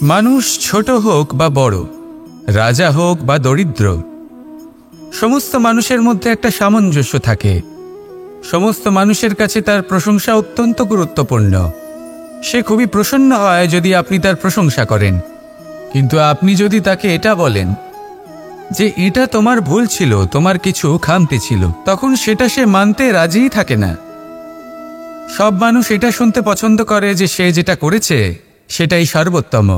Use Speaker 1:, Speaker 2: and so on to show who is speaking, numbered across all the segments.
Speaker 1: মানুষ ছোট হোক বা বড়, রাজা হোক বা দরিদ্র, সমস্ত মানুষের মধ্যে একটা সামঞ্জস্য থাকে। সমস্ত মানুষের কাছে তার প্রশংসা অত্যন্ত গুরুত্বপূর্ণ। সে খুবই প্রসন্ন হয় যদি আপনি তার প্রশংসা করেন, কিন্তু আপনি যদি তাকে এটা বলেন যে এটা তোমার ভুল ছিল, তোমার কিছু খামতি ছিল, তখন সেটা সে মানতে রাজিই থাকে না। সব মানুষ এটা শুনতে পছন্দ করে যে সে যেটা করেছে সেটাই সর্বোত্তম।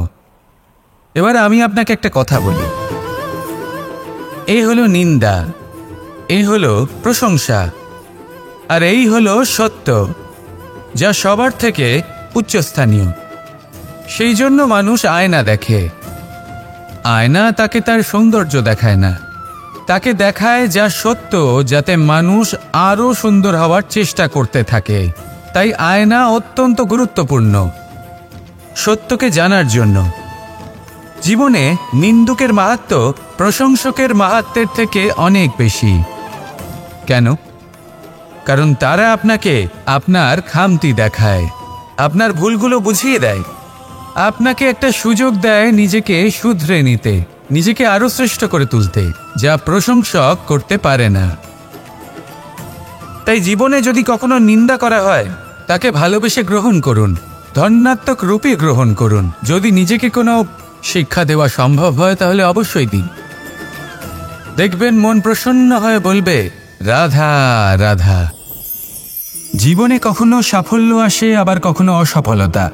Speaker 1: এবার আমি আপনাকে একটা কথা বলি, এই হলো নিন্দা, এই হলো প্রশংসা, আর এই হলো সত্য, যা সবার থেকে উচ্চস্থানীয়। সেই জন্য মানুষ আয়না দেখে। আয়না তাকে তার সৌন্দর্য দেখায় না, তাকে দেখায় যা সত্য, যাতে মানুষ আরও সুন্দর হওয়ার চেষ্টা করতে থাকে। তাই আয়না অত্যন্ত গুরুত্বপূর্ণ সত্যকে জানার জন্য। জীবনে নিন্দুকের মাহাত্ম্য প্রশংসকের মাহাত্ম্যের থেকে অনেক বেশি। কেন? কারণ তারা আপনাকে আপনার খামতি দেখায়, আপনার ভুলগুলো বুঝিয়ে দেয়, আপনাকে একটা সুযোগ দেয় নিজেকে শুধরে নিতে, নিজেকে আরো শ্রেষ্ঠ করে তুলতে, যা প্রশংসক করতে পারে না। তাই জীবনে যদি কখনো নিন্দা করা হয়, তাকে ভালোবেসে গ্রহণ করুন, ধন্যাত্মক রূপে গ্রহণ করুন। যদি নিজেকে কোনো শিক্ষা দেওয়া সম্ভব হয় তাহলে অবশ্যই দিন। দেখবেন মন প্রসন্ন হয়ে বলবে, রাধা রাধা। জীবনে কখনো সাফল্য আসে, আবার কখনো অসফলতা,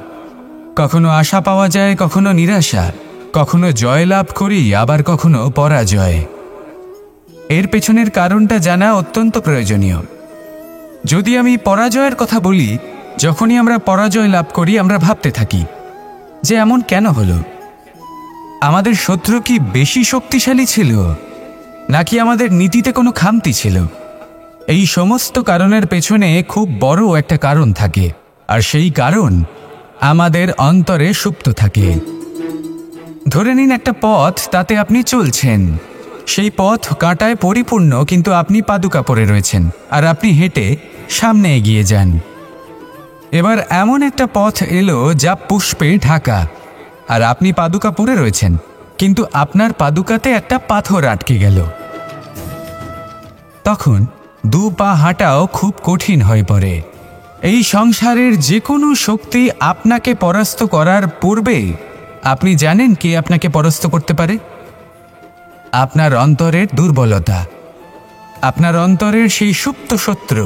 Speaker 1: কখনো আশা পাওয়া যায়, কখনো নিরাশা, কখনো জয় লাভ করি, আবার কখনো পরাজয়। এর পেছনের কারণটা জানা অত্যন্ত প্রয়োজনীয়। যদি আমি পরাজয়ের কথা বলি, যখনই আমরা পরাজয় লাভ করি আমরা ভাবতে থাকি যে এমন কেন হলো? আমাদের শত্রু কি বেশি শক্তিশালী ছিল, নাকি আমাদের নীতিতে কোনো খামতি ছিল? এই সমস্ত কারণের পেছনে খুব বড় একটা কারণ থাকে, আর সেই কারণ আমাদের অন্তরে সুপ্ত থাকে। ধরে নিন একটা পথ, তাতে আপনি চলছেন, সেই পথ কাঁটায় পরিপূর্ণ, কিন্তু আপনি পাদুকা পরে রয়েছেন আর আপনি হেঁটে সামনে এগিয়ে যান। এবার এমন একটা পথ এলো যা পুষ্পে ঢাকা, আর আপনি পাদুকা পরে রয়েছেন, কিন্তু আপনার পাদুকাতে একটা পাথর আটকে গেল। তখন দু পা হাঁটাও খুব কঠিন হয়ে পড়ে। এই সংসারের যে কোনো শক্তি আপনাকে পরাস্ত করার পূর্বে আপনি জানেন কে আপনাকে পরাস্ত করতে পারে? আপনার অন্তরের দুর্বলতা, আপনার অন্তরের সেই সুপ্ত শত্রু।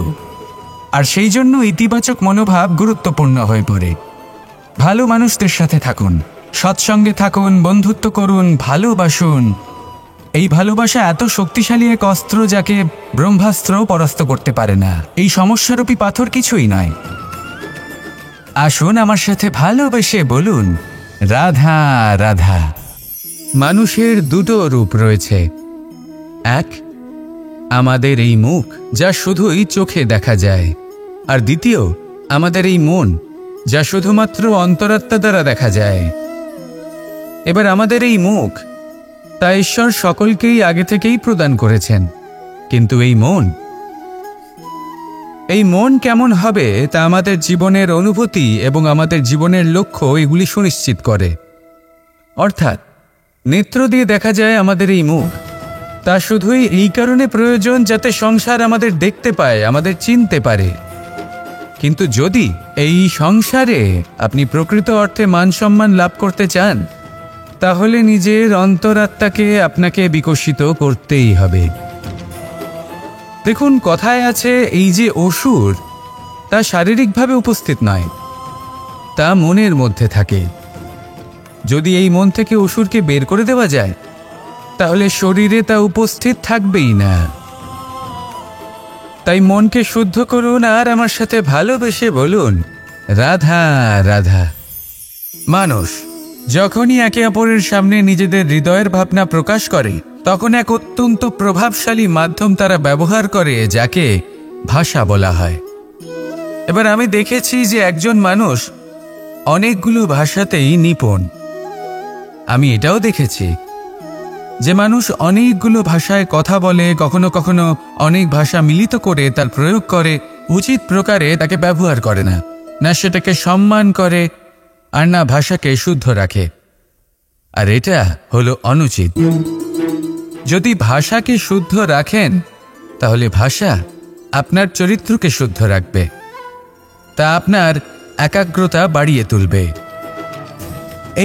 Speaker 1: আর সেই জন্য ইতিবাচক মনোভাব গুরুত্বপূর্ণ হয়ে পড়ে। ভালো মানুষদের সাথে থাকুন, সৎসঙ্গে থাকুন, বন্ধুত্ব করুন, ভালোবাসুন। এই ভালোবাসা এত শক্তিশালী এক অস্ত্র যাকে ব্রহ্মাস্ত্রও পরাস্ত করতে পারে না। এই সমস্যারূপী পাথর কিছুই নয়। আসুন আমার সাথে ভালোবেসে বলুন, রাধা রাধা। মানুষের দুটো রূপ রয়েছে। এক, আমাদের এই মুখ, যা শুধুই চোখে দেখা যায়, আর দ্বিতীয় আমাদের এই মন, যা শুধুমাত্র অন্তরাত্মা দ্বারা দেখা যায়। এবার আমাদের এই মুখ, তা ঈশ্বর সকলকেই আগে থেকেই প্রদান করেছেন, কিন্তু এই মন কেমন হবে তা আমাদের জীবনের অনুভূতি এবং আমাদের জীবনের লক্ষ্য এগুলি সুনিশ্চিত করে। অর্থাৎ নেত্র দিয়ে দেখা যায় আমাদের এই মুখ, তা শুধুই এই কারণে প্রয়োজন যাতে সংসার আমাদের দেখতে পায়, আমাদের চিনতে পারে। কিন্তু যদি এই সংসারে আপনি প্রকৃত অর্থে মান সম্মান লাভ করতে চান, তাহলে নিজের অন্তরাত্মাকে আপনাকে বিকশিত করতেই হবে। দেখুন, কথায় আছে এই যে অসুর, তা শারীরিকভাবে উপস্থিত নয়, তা মনের মধ্যে থাকে। যদি এই মন থেকে অসুরকে বের করে দেওয়া যায়, তাহলে শরীরে তা উপস্থিত থাকবেই না। তাই মনকে শুদ্ধ করুন আর আমার সাথে ভালোবেসে বলুন, রাধা রাধা। মানুষ যখনই একে অপরের সামনে নিজেদের হৃদয়ের ভাবনা প্রকাশ করে, তখন এক অত্যন্ত প্রভাবশালী মাধ্যম তারা ব্যবহার করে, যাকে ভাষা বলা হয়। এবার আমি দেখেছি যে একজন মানুষ অনেকগুলো ভাষাতেই নিপুণ। আমি এটাও দেখেছি যে মানুষ অনেকগুলো ভাষায় কথা বলে, কখনো কখনো অনেক ভাষা মিলিত করে তার প্রয়োগ করে, উচিত প্রকারে তাকে ব্যবহার করে না, না সেটাকে সম্মান করে, আর না ভাষাকে শুদ্ধ রাখে। আর এটা হলো অনুচিত। যদি ভাষাকে শুদ্ধ রাখেন তাহলে ভাষা আপনার চরিত্রকে শুদ্ধ রাখবে, তা আপনার একাগ্রতা বাড়িয়ে তুলবে।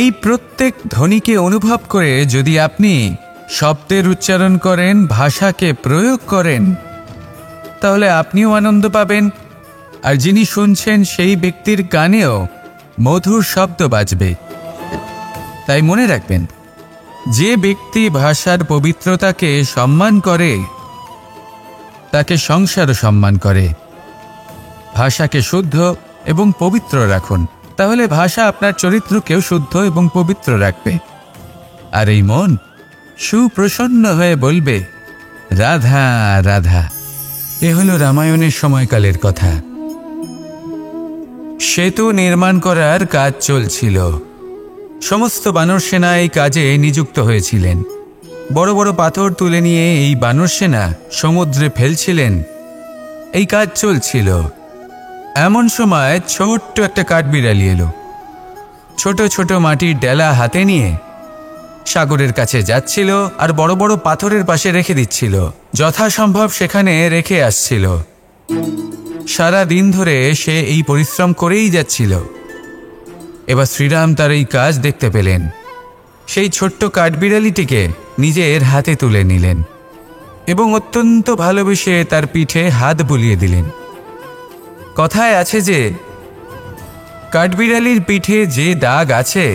Speaker 1: এই প্রত্যেক ধ্বনিকে অনুভব করে যদি আপনি শব্দের উচ্চারণ করেন, ভাষাকে প্রয়োগ করেন, তাহলে আপনিও আনন্দ পাবেন, আর যিনি শুনছেন সেই ব্যক্তির কানেও মধুর শব্দ বাজবে। তাই মনে রাখবেন, যে ব্যক্তি ভাষার পবিত্রতাকে সম্মান করে তাকে সংসারও সম্মান করে। ভাষাকে শুদ্ধ এবং পবিত্র রাখুন, তাহলে ভাষা আপনার চরিত্রকেও শুদ্ধ এবং পবিত্র রাখবে। আর এই মন সুপ্রসন্ন হয়ে বলবে, রাধা রাধা। এ হলো রামায়ণের সময়কালের কথা। সেতু নির্মাণ করার কাজ চলছিল। সমস্ত বানর সেনা এই কাজে নিযুক্ত হয়েছিলেন। বড় বড় পাথর তুলে নিয়ে এই বানর সেনা সমুদ্রে ফেলছিলেন। এই কাজ চলছিল। এমন সময় ছোট্ট একটা কাঠবিড়ালি এলো। ছোট ছোট মাটির ডেলা হাতে নিয়ে সাগরের কাছে যাচ্ছিল আর বড় বড় পাথরের পাশে রেখে দিচ্ছিল। যথাসম্ভব সেখানে রেখে আসছিল। সারা দিন ধরে সে এই পরিশ্রম করেই যাচ্ছিল। এবার শ্রীরাম তার এই কাজ দেখতে পেলেন। সেই ছোট্ট কাঠবিড়ালিটিকে নিজের হাতে তুলে নিলেন এবং অত্যন্ত ভালোবেসে তার পিঠে হাত বুলিয়ে দিলেন। কথায় আছে যে কাঠবিড়ালির পিঠে যে দাগ আছে,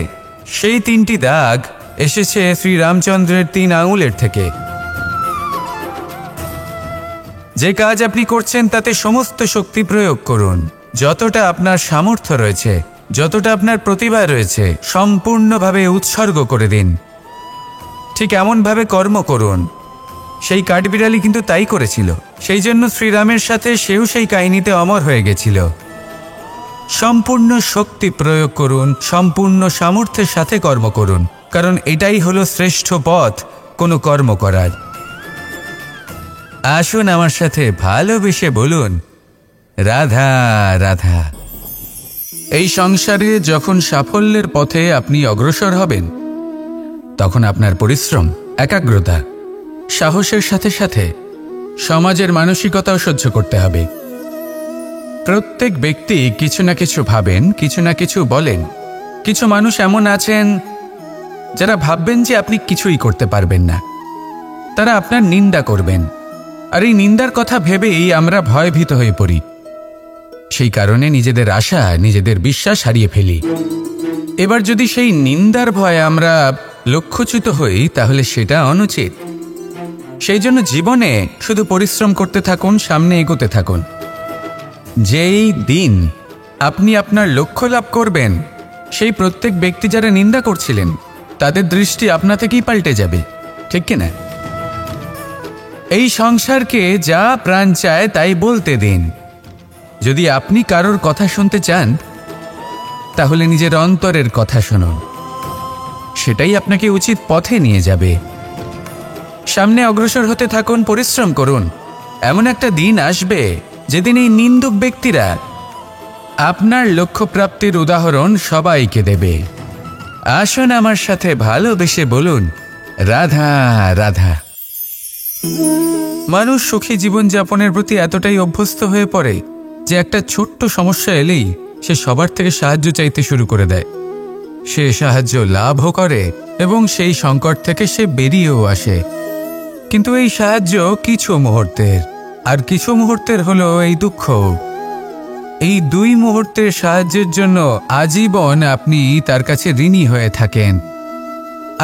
Speaker 1: সেই 3টি দাগ এসেছে শ্রীরামচন্দ্রের 3 আঙুলের থেকে। যে কাজ আপনি করছেন তাতে সমস্ত শক্তি প্রয়োগ করুন। যতটা আপনার সামর্থ্য রয়েছে, যতটা আপনার প্রতিভা রয়েছে, সম্পূর্ণভাবে উৎসর্গ করে দিন। ঠিক এমনভাবে কর্ম করুন। সেই কাঠবিড়ালি কিন্তু তাই করেছিল। সেই জন্য শ্রীরামের সাথে সেও সেই কাহিনীতে অমর হয়ে গেছিল। সম্পূর্ণ শক্তি প্রয়োগ করুন, সম্পূর্ণ সামর্থ্যের সাথে কর্ম করুন, কারণ এটাই হলো শ্রেষ্ঠ পথ কোনো কর্ম করার। আসুন আমার সাথে ভালোবেসে বলুন, রাধা রাধা। এই সংসারে যখন সাফল্যের পথে আপনি অগ্রসর হবেন, তখন আপনার পরিশ্রম, একাগ্রতা, সাহসের সাথে সাথে সমাজের মানসিকতাও সহ্য করতে হবে। প্রত্যেক ব্যক্তি কিছু না কিছু ভাবেন, কিছু না কিছু বলেন। কিছু মানুষ এমন আছেন যারা ভাববেন যে আপনি কিছুই করতে পারবেন না। তারা আপনার নিন্দা করবেন, আর এই নিন্দার কথা ভেবেই আমরা ভয়ভীত হয়ে পড়ি। সেই কারণে নিজেদের আশা, নিজেদের বিশ্বাস হারিয়ে ফেলি। এবার যদি সেই নিন্দার ভয়ে আমরা লক্ষ্যচ্যুত হই, তাহলে সেটা অনুচিত। সেই জন্য জীবনে শুধু পরিশ্রম করতে থাকুন, সামনে এগোতে থাকুন। যেই দিন আপনি আপনার লক্ষ্য লাভ করবেন, সেই প্রত্যেক ব্যক্তি যারা নিন্দা করছিলেন তাদের দৃষ্টি আপনা থেকেই পাল্টে যাবে, ঠিক কিনা? এই সংসারকে যা প্রাণ চায় তাই বলতে দিন। যদি আপনি কারোর কথা শুনতে চান, তাহলে নিজের অন্তরের কথা শুনুন। সেটাই আপনাকে উচিত পথে নিয়ে যাবে। সামনে অগ্রসর হতে থাকুন, পরিশ্রম করুন। এমন একটা দিন আসবে যেদিন এই নিন্দুক ব্যক্তিরা আপনার লক্ষ্যপ্রাপ্তির উদাহরণ সবাইকে দেবে। আসুন আমার সাথে ভালোবেসে বলুন, রাধা রাধা। মানুষ সুখী জীবনযাপনের প্রতি এতটাই অভ্যস্ত হয়ে পড়ে যে একটা ছোট্ট সমস্যা এলেই সে সবার থেকে সাহায্য চাইতে শুরু করে দেয়। সে সাহায্য লাভও করে এবং সেই সংকট থেকে সে বেরিয়েও আসে। কিন্তু এই সাহায্য কিছু মুহূর্তের, আর কিছু মুহূর্তের হলো এই দুঃখ। এই 2 মুহূর্তের সাহায্যের জন্য আজীবন আপনি তার কাছে ঋণী হয়ে থাকেন।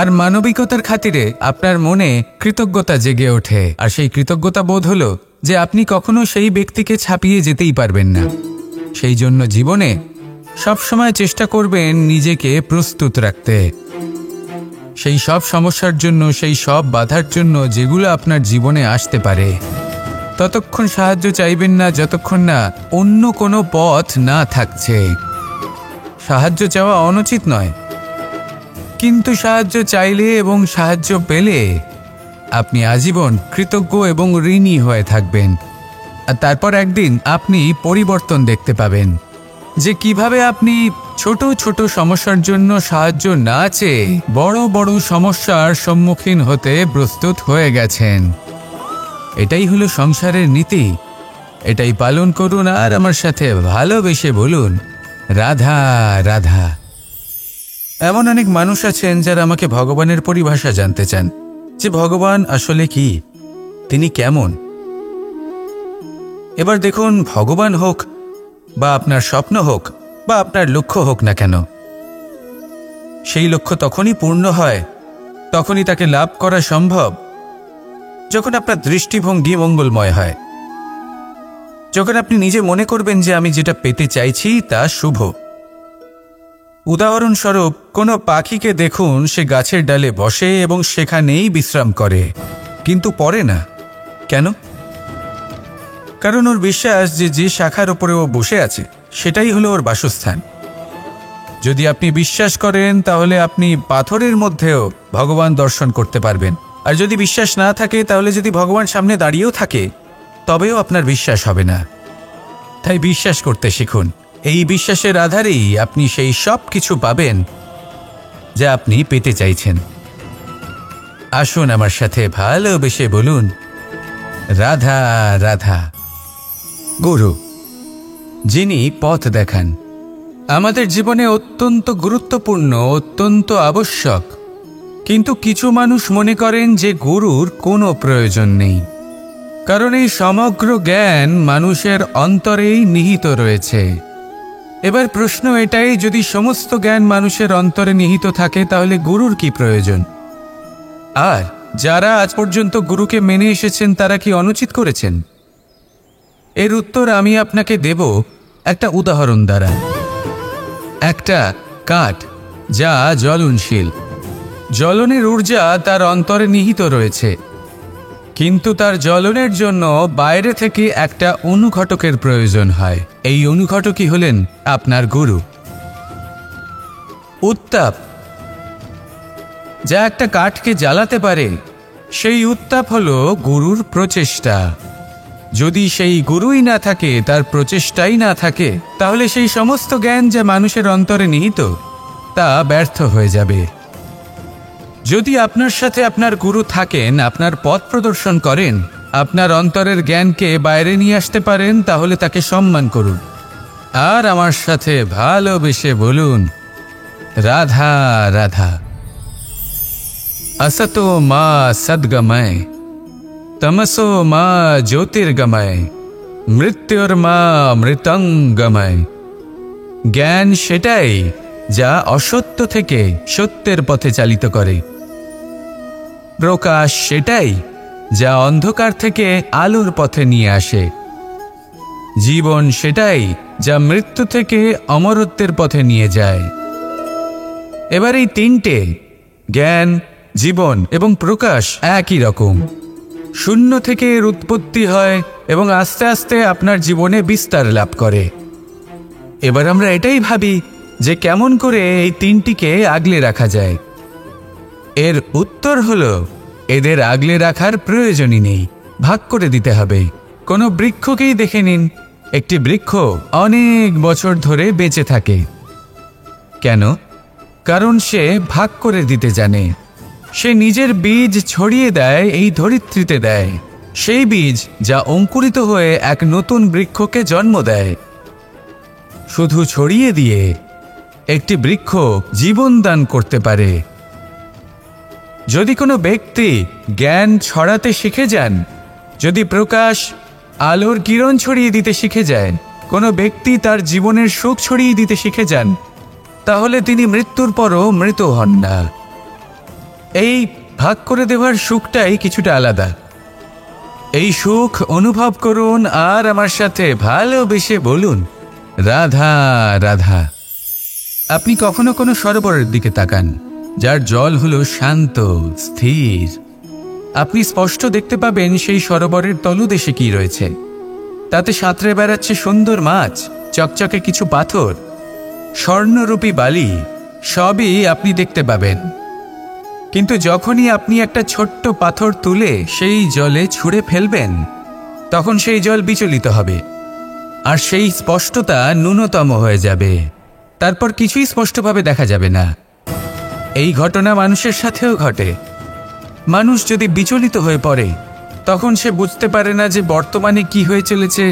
Speaker 1: আর মানবিকতার খাতিরে আপনার মনে কৃতজ্ঞতা জেগে ওঠে। আর সেই কৃতজ্ঞতা বোধ হলো যে আপনি কখনো সেই ব্যক্তিকে ছাপিয়ে যেতেই পারবেন না। সেই জন্য জীবনে সবসময় চেষ্টা করবেন নিজেকে প্রস্তুত রাখতে। সেই সব সমস্যার জন্য, সেই সব বাধার জন্য যেগুলো আপনার জীবনে আসতে পারে। ততক্ষণ সাহায্য চাইবেন না যতক্ষণ না অন্য কোনো পথ না থাকছে। সাহায্য চাওয়া অনুচিত নয়, কিন্তু সাহায্য চাইলে এবং সাহায্য পেলে আপনি আজীবন কৃতজ্ঞ এবং ঋণী হয়ে থাকবেন। আর তারপর একদিন আপনি পরিবর্তন দেখতে পাবেন। যে কিভাবে আপনি ছোট ছোট সমস্যার জন্য সাহায্য না চেয়ে বড় বড় সমস্যার সম্মুখীন হতে প্রস্তুত হয়ে গেছেন। এটাই হলো সংসারের নীতি। এটাই পালন করুন আর আমার সাথে ভালোবেসে বলুন, রাধা রাধা। এমন অনেক মানুষ আছেন যারা আমাকে ভগবানের পরিভাষা জানতে চান, যে ভগবান আসলে কি, তিনি কেমন। এবার দেখুন, ভগবান হোক বা আপনার স্বপ্ন হোক বা আপনার লক্ষ্য হোক না কেন, সেই লক্ষ্য তখনই পূর্ণ হয়, তখনই তাকে লাভ করা সম্ভব যখন আপনার দৃষ্টিভঙ্গি মঙ্গলময় হয়, যখন আপনি নিজে মনে করবেন যে আমি যেটা পেতে চাইছি তা শুভ। উদাহরণস্বরূপ, কোনো পাখিকে দেখুন, সে গাছের ডালে বসে এবং সেখানেই বিশ্রাম করে, কিন্তু পড়ে না। কেন? কারণ ওর বিশ্বাস যে যে শাখার উপরে ও বসে আছে সেটাই হলো ওর বাসস্থান। যদি আপনি বিশ্বাস করেন তাহলে আপনি পাথরের মধ্যেও ভগবান দর্শন করতে পারবেন। আর যদি বিশ্বাস না থাকে, তাহলে যদি ভগবান সামনে দাঁড়িয়েও থাকে তবেও আপনার বিশ্বাস হবে না। তাই বিশ্বাস করতে শিখুন। এই বিশ্বাসের আধারেই আপনি সেই সব কিছু পাবেন যা আপনি পেতে চাইছেন। আসুন আমার সাথে ভালোবেসে বলুন, রাধা রাধা। গুরু, যিনি পথ দেখান, আমাদের জীবনে অত্যন্ত গুরুত্বপূর্ণ, অত্যন্ত আবশ্যক। কিন্তু কিছু মানুষ মনে করেন যে গুরুর কোনো প্রয়োজন নেই, কারণ এই সমগ্র জ্ঞান মানুষের অন্তরেই নিহিত রয়েছে। এবার প্রশ্ন এটাই, যদি সমস্ত জ্ঞান মানুষের অন্তরে নিহিত থাকে তাহলে গুরুর কি প্রয়োজন? আর যারা আজ পর্যন্ত গুরুকে মেনে এসেছেন তারা কি অনুচিত করেছেন? এর উত্তর আমি আপনাকে দেব একটা উদাহরণ দ্বারা। একটা কাঠ যা জ্বলনশীল, জ্বলনের ঊর্জা তার অন্তরে নিহিত রয়েছে, কিন্তু তার জ্বলনের জন্য বাইরে থেকে একটা অনুঘটকের প্রয়োজন হয়। এই অনুঘটকই হলেন আপনার গুরু। উত্তাপ যা একটা কাঠকে জ্বালাতে পারে, সেই উত্তাপ হলো গুরুর প্রচেষ্টা। যদি সেই গুরুই না থাকে, তার প্রচেষ্টাই না থাকে, তাহলে সেই সমস্ত জ্ঞান যা মানুষের অন্তরে নিহিত তা ব্যর্থ হয়ে যাবে। যদি আপনার সাথে আপনার গুরু থাকেন, আপনার পথ প্রদর্শন করেন, আপনার অন্তরের জ্ঞানকে বাইরে নিয়ে আসতে পারেন, তাহলে তাকে সম্মান করুন আর আমার সাথে ভালোবেসে বলুন, রাধা রাধা। असतो मा सद्गमय, तमसो मा ज्योतिर्गमय, मृत्युर्मा मृतंगमय। জ্ঞান সেটাই যা অসত্য থেকে সত্যের পথে চালিত করে। প্রকাশ সেটাই যা অন্ধকার থেকে আলোর পথে নিয়ে আসে। জীবন সেটাই যা মৃত্যু থেকে অমরত্বের পথে নিয়ে যায়। এবার এই তিনটে, জ্ঞান, জীবন এবং প্রকাশ, একই রকম। শূন্য থেকে এর উৎপত্তি হয় এবং আস্তে আস্তে আপনার জীবনে বিস্তার লাভ করে। এবার আমরা এটাই ভাবি যে কেমন করে এই তিনটিকে আগলে রাখা যায়। এর উত্তর হলো, এদের আগলে রাখার প্রয়োজনই নেই, ভাগ করে দিতে হবে। কোনো বৃক্ষকেই দেখে নিন, একটি বৃক্ষ অনেক বছর ধরে বেঁচে থাকে। কেন? কারণ সে ভাগ করে দিতে জানে। সে নিজের বীজ ছড়িয়ে দেয়, এই ধরিত্রীতে দেয়, সেই বীজ যা অঙ্কুরিত হয়ে এক নতুন বৃক্ষকে জন্ম দেয়। শুধু ছড়িয়ে দিয়ে একটি বৃক্ষ জীবন দান করতে পারে। যদি কোনো ব্যক্তি জ্ঞান ছড়াতে শিখে যান, যদি প্রকাশ, আলোর কিরণ ছড়িয়ে দিতে শিখে যায়, কোনো ব্যক্তি তার জীবনের সুখ ছড়িয়ে দিতে শিখে যান, তাহলে তিনি মৃত্যুর পরও মৃত হন না। এই ভাগ করে দেওয়ার সুখটাই কিছুটা আলাদা। এই সুখ অনুভব করুন আর আমার সাথে ভালোবেসে বলুন, রাধা রাধা। আপনি কখনো কোনো সরোবরের দিকে তাকান, যার জল হলো শান্ত, স্থির। আপনি স্পষ্ট দেখতে পাবেন সেই সরোবরের তলদেশে কি রয়েছে। তাতে সাঁতরে বেড়াচ্ছে সুন্দর মাছ, চকচকে কিছু পাথর, স্বর্ণরূপী বালি, সবই আপনি দেখতে পাবেন। কিন্তু যখনই আপনি একটা ছোট্ট পাথর তুলে সেই জলে ছুঁড়ে ফেলবেন, তখন সেই জল বিচলিত হবে। আর সেই স্পষ্টতা ন্যূনতম হয়ে যাবে। তারপর কিছুই স্পষ্টভাবে দেখা যাবে না। এই ঘটনা মানুষের সাথেও ঘটে। মানুষ যদি বিচলিত হয়ে পড়ে, তখন সে বুঝতে পারে না যে বর্তমানে কি হয়ে চলেছে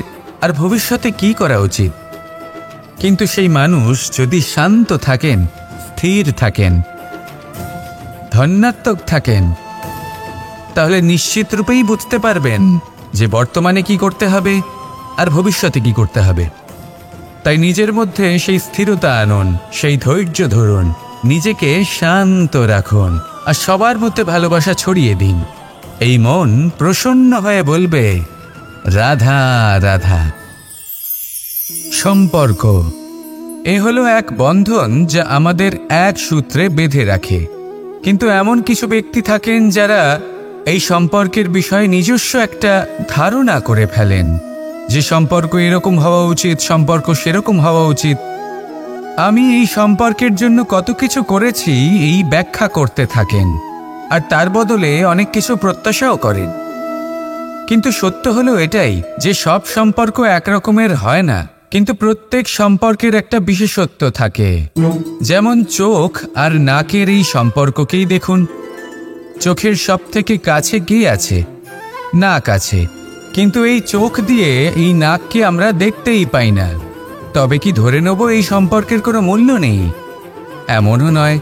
Speaker 1: আর ভবিষ্যতে কি করা উচিত। কিন্তু সেই মানুষ যদি শান্ত থাকেন, স্থির থাকেন, ধন্যাত্মক থাকেন, তাহলে নিশ্চিত রূপেই বুঝতে পারবেন যে বর্তমানে কি করতে হবে আর ভবিষ্যতে কি করতে হবে। তাই নিজের মধ্যে সেই স্থিরতা আনুন, সেই ধৈর্য ধরুন, নিজেকে শান্ত রাখুন আর সবার মধ্যে ভালোবাসা ছড়িয়ে দিন। এই মন প্রসন্ন হয়ে বলবে, রাধা রাধা। সম্পর্ক এ হলো এক বন্ধন যা আমাদের এক সূত্রে বেঁধে রাখে। কিন্তু এমন কিছু ব্যক্তি থাকেন যারা এই সম্পর্কের বিষয়ে নিজস্ব একটা ধারণা করে ফেলেন যে সম্পর্ক এরকম হওয়া উচিত, সম্পর্ক সেরকম হওয়া উচিত। আমি এই সম্পর্কের জন্য কত কিছু করেছি এই ব্যাখ্যা করতে থাকেন আর তার বদলে অনেক কিছু প্রত্যাশাও করেন। কিন্তু সত্য হলো এটাই যে সব সম্পর্ক একরকমের হয় না, কিন্তু প্রত্যেক সম্পর্কের একটা বিশেষত্ব থাকে। যেমন চোখ আর নাকের এই সম্পর্ককেই দেখুন। চোখের সব থেকে কাছে কে আছে? নাক আছে। কিন্তু এই চোখ দিয়ে এই নাককে আমরা দেখতেই পাই না। তবে কি ধরে নেব এই সম্পর্কের কোনো মূল্য নেই? এমনও নয়।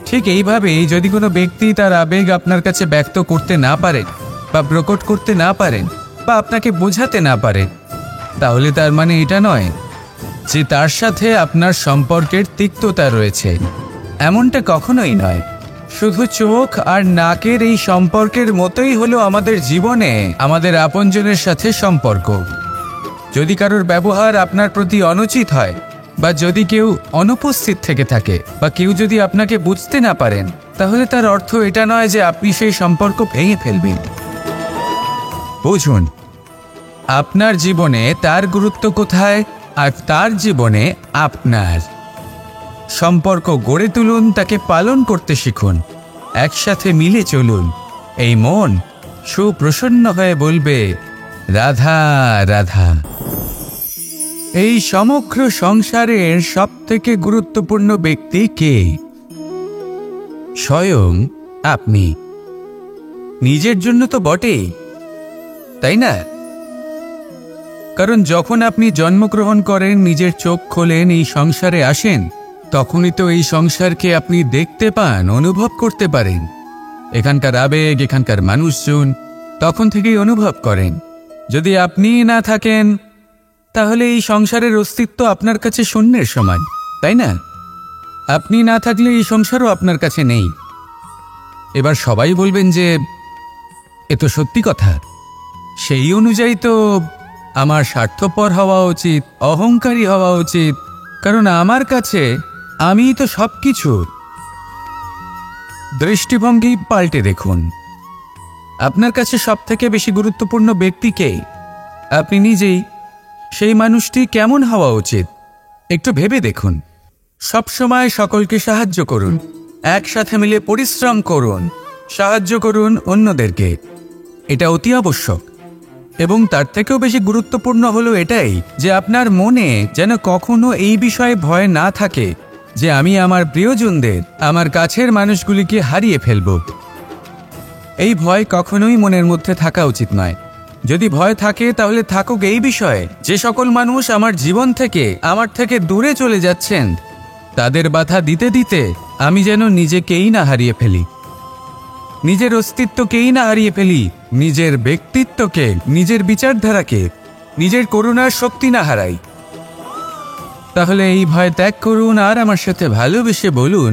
Speaker 1: ঠিক এইভাবেই যদি কোনো ব্যক্তি তার আবেগ আপনার কাছে ব্যক্ত করতে না পারে বা প্রকট করতে না পারেন বা আপনাকে বোঝাতে না পারে, তাহলে তার মানে এটা নয় যে তার সাথে আপনার সম্পর্কের তিক্ততা রয়েছে। এমনটা কখনোই নয়। শুধু চোখ আর নাকের এই সম্পর্কের মতোই হলো আমাদের জীবনে আমাদের আপনজনের সাথে সম্পর্ক। যদি কারোর ব্যবহার আপনার প্রতি অনুচিত হয় বা যদি কেউ অনুপস্থিত থেকে থাকে বা কেউ যদি আপনাকে বুঝতে না পারেন, তাহলে তার অর্থ এটা নয় যে আপনি সেই সম্পর্ক ভেঙে ফেলবেন। বুঝুন, আপনার জীবনে তার গুরুত্ব কোথায় আর তার জীবনে আপনার। সম্পর্ক গড়ে তুলুন, তাকে পালন করতে শিখুন, একসাথে মিলে চলুন। এই মন সুপ্রসন্ন হয়ে বলবে, রাধা রাধা। এই সমগ্র সংসারের সবথেকে গুরুত্বপূর্ণ ব্যক্তি কে? স্বয়ং আপনি। নিজের জন্য তো বটেই, তাই না? কারণ যখন আপনি জন্মগ্রহণ করেন, নিজের চোখ খোলেন, এই সংসারে আসেন, তখনই তো এই সংসারকে আপনি দেখতে পান, অনুভব করতে পারেন। এখানকার আবেগ, এখানকার মানুষজন তখন থেকেই অনুভব করেন। যদি আপনি না থাকেন, তাহলে এই সংসারের অস্তিত্ব আপনার কাছে শূন্যের সমান, তাই না? আপনি না থাকলে এই সংসারও আপনার কাছে নেই। এবার সবাই বলবেন যে এ তো সত্যি কথা। সেই অনুযায়ী তো আমার স্বার্থপর হওয়া উচিত, অহংকারী হওয়া উচিত, কারণ আমার কাছে আমিই তো সব কিছু। দৃষ্টিভঙ্গি পাল্টে দেখুন। আপনার কাছে সব থেকে বেশি গুরুত্বপূর্ণ ব্যক্তি কে? আপনি নিজেই। সেই মানুষটি কেমন হওয়া উচিত একটু ভেবে দেখুন। সবসময় সকলকে সাহায্য করুন, একসাথে মিলে পরিশ্রম করুন, সাহায্য করুন অন্যদেরকে। এটা অতি আবশ্যক। এবং তার থেকেও বেশি গুরুত্বপূর্ণ হলো এটাই যে আপনার মনে যেন কখনো এই বিষয়ে ভয় না থাকে যে আমি আমার প্রিয়জনদের, আমার কাছের মানুষগুলিকে হারিয়ে ফেলব। এই ভয় কখনোই মনের মধ্যে থাকা উচিত নয়। যদি ভয় থাকে তাহলে থাকুক এই বিষয়ে যে সকল মানুষ আমার জীবন থেকে, আমার থেকে দূরে চলে যাচ্ছেন, তাদের বাধা দিতে দিতে আমি যেন নিজেকেই না হারিয়ে ফেলি, নিজের অস্তিত্বকেই না হারিয়ে ফেলি, নিজের ব্যক্তিত্বকে, নিজের বিচারধারাকে, নিজের করুণার শক্তি না হারাই। তাহলে এই ভয় ত্যাগ করুন আর আমার সাথে ভালোবেসে বলুন,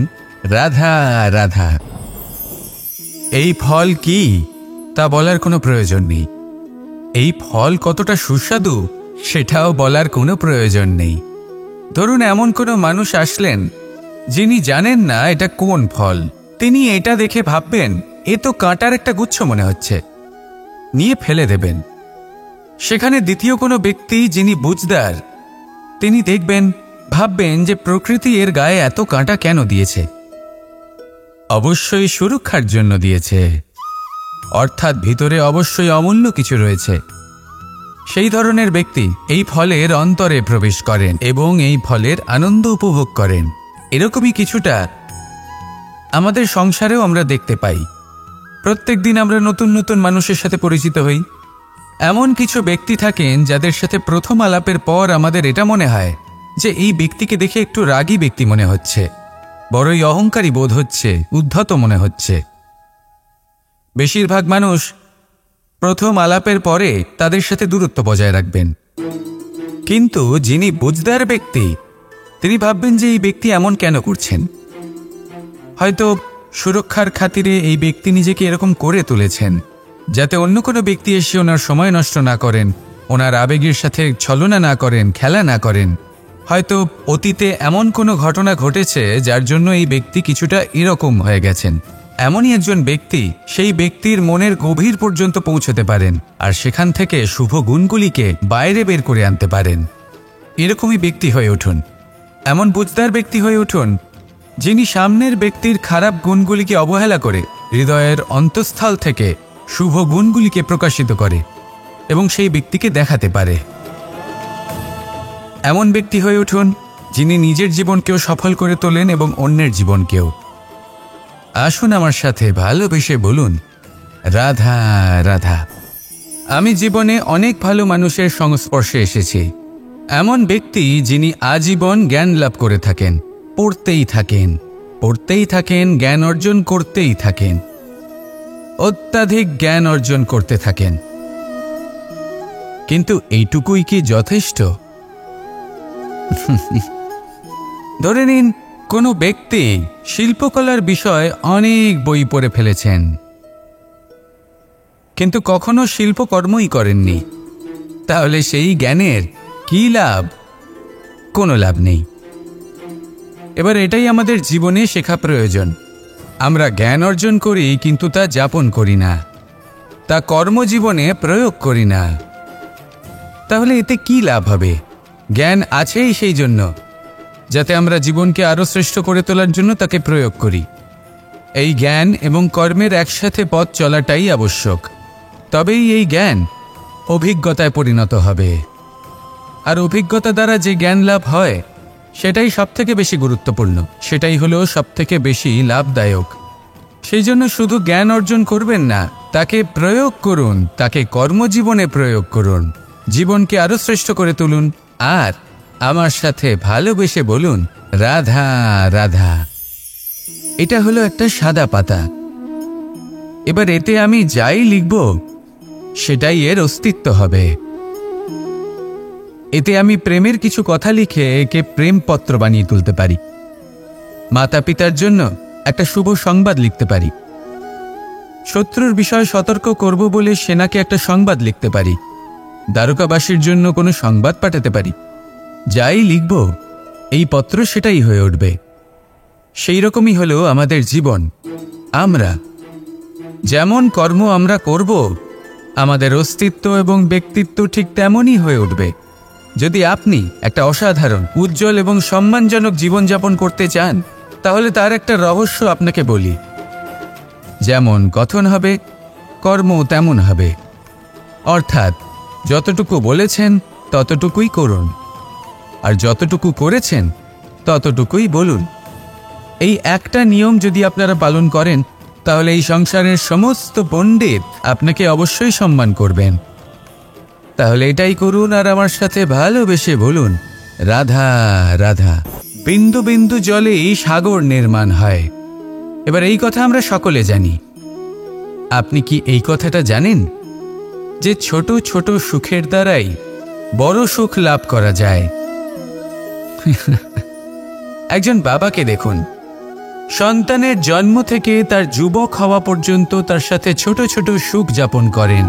Speaker 1: রাধা রাধা। এই ফল কি তা বলার কোনো প্রয়োজন নেই। এই ফল কতটা সুস্বাদু সেটাও বলার কোনো প্রয়োজন নেই। ধরুন এমন কোনো মানুষ আসলেন যিনি জানেন না এটা কোন ফল। তিনি এটা দেখে ভাববেন এ তো কাঁটার একটা গুচ্ছ মনে হচ্ছে, নিয়ে ফেলে দেবেন। সেখানে দ্বিতীয় কোনো ব্যক্তি যিনি বুঝদার, তিনি দেখবেন, ভাববেন যে প্রকৃতি এর গায়ে এত কাঁটা কেন দিয়েছে? অবশ্যই সুরক্ষার জন্য দিয়েছে, অর্থাৎ ভিতরে অবশ্যই অমূল্য কিছু রয়েছে। সেই ধরনের ব্যক্তি এই ফলের অন্তরে প্রবেশ করেন এবং এই ফলের আনন্দ উপভোগ করেন। এরকমই কিছুটা আমাদের সংসারেও আমরা দেখতে পাই। প্রত্যেক দিন আমরা নতুন নতুন মানুষের সাথে পরিচিত হই। এমন কিছু ব্যক্তি থাকেন যাদের সাথে প্রথম আলাপের পর আমাদের এটা মনে হয় যে এই ব্যক্তিকে দেখে একটু রাগী ব্যক্তি মনে হচ্ছে, বড়ই অহংকারী বোধ হচ্ছে, উদ্ধত মনে হচ্ছে। বেশিরভাগ মানুষ প্রথম আলাপের পরে তাদের সাথে দূরত্ব বজায় রাখবেন, কিন্তু যিনি বুঝদার ব্যক্তি তিনি ভাববেন যে এই ব্যক্তি এমন কেন করছেন। হয়তো সুরক্ষার খাতিরে এই ব্যক্তি নিজেকে এরকম করে তুলেছেন যাতে অন্য কোনো ব্যক্তি এসে ওনার সময় নষ্ট না করেন, ওনার আবেগের সাথে ছলনা না করেন, খেলা না করেন। হয়তো অতীতে এমন কোনো ঘটনা ঘটেছে যার জন্য এই ব্যক্তি কিছুটা এরকম হয়ে গেছেন। এমনই একজন ব্যক্তি সেই ব্যক্তির মনের গভীর পর্যন্ত পৌঁছতে পারেন আর সেখান থেকে শুভ গুণগুলিকে বাইরে বের করে আনতে পারেন। এরকমই ব্যক্তি হয়ে উঠুন, এমন বুঝদার ব্যক্তি হয়ে উঠুন যিনি সামনের ব্যক্তির খারাপ গুণগুলিকে অবহেলা করে হৃদয়ের অন্তঃস্থল থেকে শুভ গুণগুলিকে প্রকাশিত করে এবং সেই ব্যক্তিকে দেখাতে পারে। এমন ব্যক্তি হয়ে উঠুন যিনি নিজের জীবনকেও সফল করে তোলেন এবং অন্যের জীবনকেও। আসুন আমার সাথে ভালোবেসে বলুন, রাধা রাধা। আমি জীবনে অনেক ভালো মানুষের সংস্পর্শে এসেছি। এমন ব্যক্তি যিনি আজীবন জ্ঞান লাভ করে থাকেন, পড়তেই থাকেন, পড়তেই থাকেন, জ্ঞান অর্জন করতেই থাকেন, অত্যাধিক জ্ঞান অর্জন করতে থাকেন। কিন্তু এইটুকুই কি যথেষ্ট? ধরে নিন কোনো ব্যক্তি শিল্পকলার বিষয়ে অনেক বই পড়ে ফেলেছেন, কিন্তু কখনো শিল্পকর্মই করেননি। তাহলে সেই জ্ঞানের কি লাভ? কোনো লাভ নেই। এবার এটাই আমাদের জীবনে শেখা প্রয়োজন। আমরা জ্ঞান অর্জন করি কিন্তু তা যাপন করি না, তা কর্মজীবনে প্রয়োগ করি না। তাহলে এতে কি লাভ হবে? জ্ঞান আছেই সেই জন্য যাতে আমরা জীবনকে আরও শ্রেষ্ঠ করে তোলার জন্য তাকে প্রয়োগ করি। এই জ্ঞান এবং কর্মের একসাথে পথ চলাটাই আবশ্যক। তবেই এই জ্ঞান অভিজ্ঞতায় পরিণত হবে। আর অভিজ্ঞতা দ্বারা যে জ্ঞান লাভ হয় সেটাই সবথেকে বেশি গুরুত্বপূর্ণ, সেটাই হলো সবথেকে বেশি লাভদায়ক। সেই জন্য শুধু জ্ঞান অর্জন করবেন না, তাকে প্রয়োগ করুন, তাকে কর্মজীবনে প্রয়োগ করুন, জীবনকে আরও শ্রেষ্ঠ করে তুলুন। আর আমার সাথে ভালোবেসে বলুন, রাধা রাধা। এটা হলো একটা সাদা পাতা। এবার এতে আমি যাই লিখব সেটাই এর অস্তিত্ব হবে। এতে আমি প্রেমের কিছু কথা লিখে একে প্রেমপত্র বানিয়ে তুলতে পারি। মাতা পিতার জন্য একটা শুভ সংবাদ লিখতে পারি। শত্রুর বিষয়ে সতর্ক করব বলে সেনাকে একটা সংবাদ লিখতে পারি। দ্বারকাবাসীর জন্য কোনো সংবাদ পাঠাতে পারি। যাই লিখব এই পত্র সেটাই হয়ে উঠবে। সেই রকমই হলো আমাদের জীবন। আমরা যেমন কর্ম আমরা করব, আমাদের অস্তিত্ব এবং ব্যক্তিত্ব ঠিক তেমনই হয়ে উঠবে। যদি আপনি একটা অসাধারণ, উজ্জ্বল এবং সম্মানজনক জীবনযাপন করতে চান, তাহলে তার একটা রহস্য আপনাকে বলি। যেমন কথন হবে, কর্ম তেমন হবে। অর্থাৎ যতটুকু বলেছেন ততটুকুই করুন, আর যতটুকু করেছেন ততটুকুই বলুন। এই একটা নিয়ম যদি আপনারা পালন করেন, তাহলে এই সংসারের সমস্ত পণ্ডিত আপনাকে অবশ্যই সম্মান করবেন। তাহলে এটাই করুন আর আমার সাথে ভালোবেসে বলুন, রাধা রাধা। বিন্দু বিন্দু জলেই সাগর নির্মাণ হয়। এবার এই কথা আমরা সকলে জানি। আপনি কি এই কথাটা জানেন যে ছোট ছোট সুখের দ্বারাই বড় সুখ লাভ করা যায়? একজন বাবাকে দেখুন, সন্তানের জন্ম থেকে তার যুবক হওয়া পর্যন্ত তার সাথে ছোট ছোট সুখ যাপন করেন।